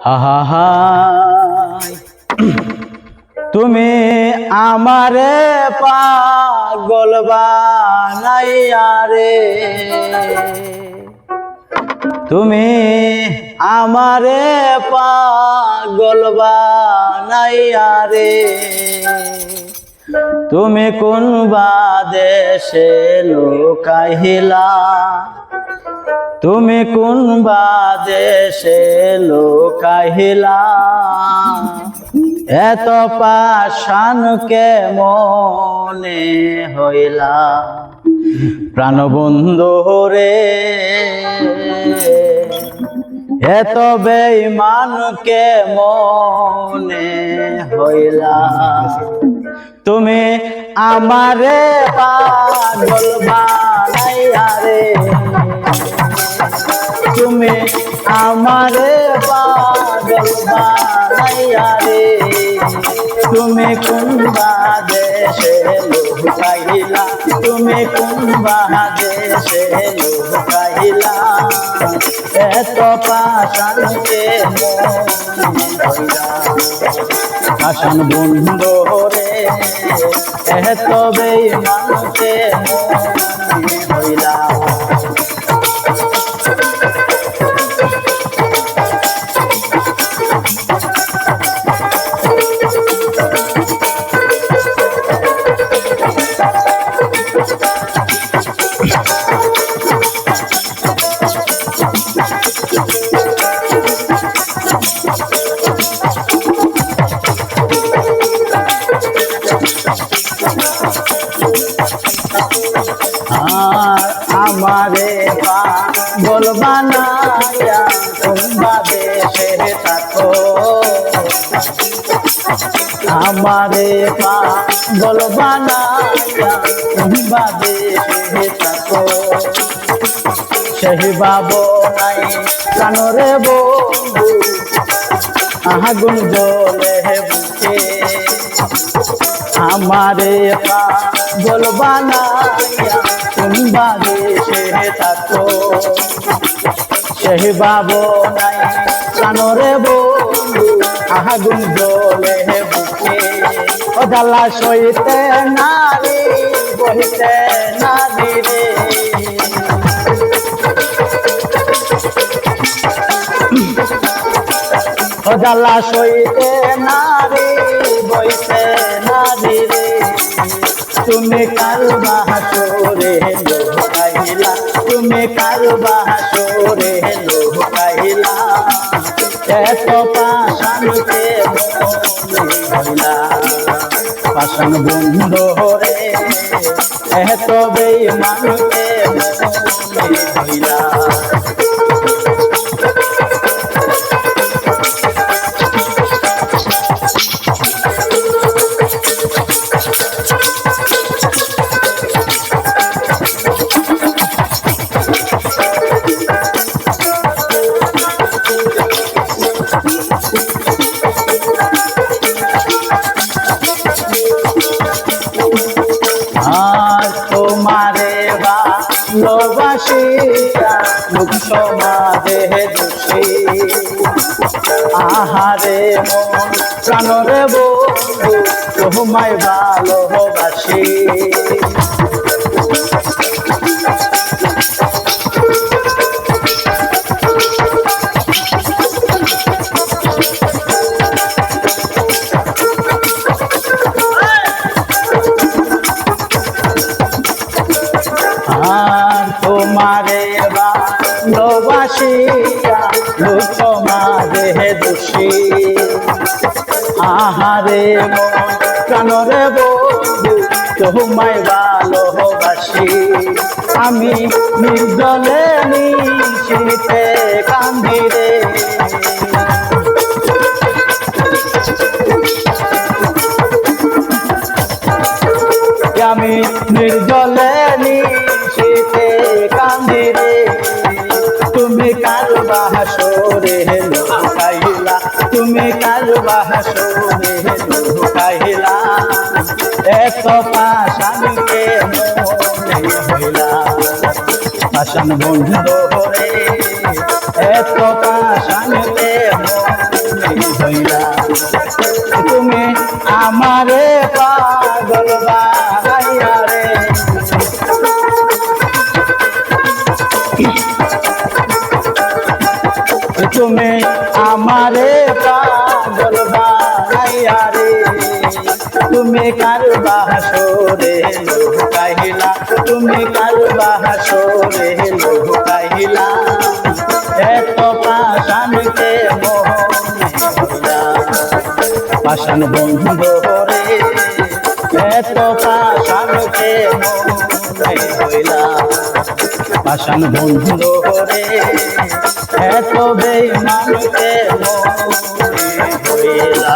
হাহাই তুমি আমারে পাগল বানাইয়া রে, তুমি আমারে পাগল বানাইয়া রে, তুমি কোন দেশে লুকাইলা, তুমি কোন দেশে লুকাইলা, এত পাষাণ কেমনে হইলা প্রাণবন্ধু রে, এত বেঈমান কেমনে হইলা, তুমি আমারে পাগল বানাইয়া রে, তুমি আমারে পাগল বানাইয়া রে, তুমি কোন দেশে লুকাইলা, তুমি কোন দেশে লুকাইলা, এত পাষাণ পাষাণ বন্ধু রে, এত বেঈমান কেমনে হইলা। আমারে পাগল বানাইয়া কোন দেশে থাকো, আমারে পাগল বানাইয়া কোন দেশে থাকো, সেই ভাবনাই প্রাণরে বন্ধু আগুন জ্বলে বুকে, আমারে পাগল বানাইয়া কোন দেশে থাকো, সেই ভাবনাই প্রাণরে বন্ধু আগুন জ্বলে বুকে, ও জ্বালা সইতে নারী বহিতে নারী রে, ও জ্বালা সইতে নারী বইতে নারী রে, তুমি কাল বাহাসরে লুকাইলা, তুমি কাল বাহাসরে লুকাইলা, এত পাষাণ কেমনে হইলা পাষাণ বন্ধু রে, এত বেঈমান কেমনে হইলা। তোমারে ভালোবাসিয়া মুখ সমাজে দোষী, আহারে মন প্রাণরে বন্ধু তোমায় ভালোবাসি, তোমারে ভালোবাসিয়া মুখ সমাজে দোষী, আহারে মন প্রাণরে বন্ধু তোমায় ভালোবাসি, আমি নির্জলে নিশীথে কান্দি রে, আমি নির্জলে নিশীথে কান্দি রে, তুমি কাল বাহাসরে লুকাইলা, তুমি কাল বাহাসরে লুকাইলা, এত পাষাণ কেমনে হইলা পাষাণ বন্ধু রে, এত পাষাণ কেমনে হইলা তুমি আমারে পাগল বানাইয়া রে তুমি আমারে পাগল বানাইয়া রে তুমি কার বাসরে লুকাইলা তুমি কার বাসরে লুকাইলা এত পাষাণকে পাষাণ বন্ধু রে এত পাষাণকে হইলা পাষাণ বন্ধু রে এত বেঈমানকে হইলা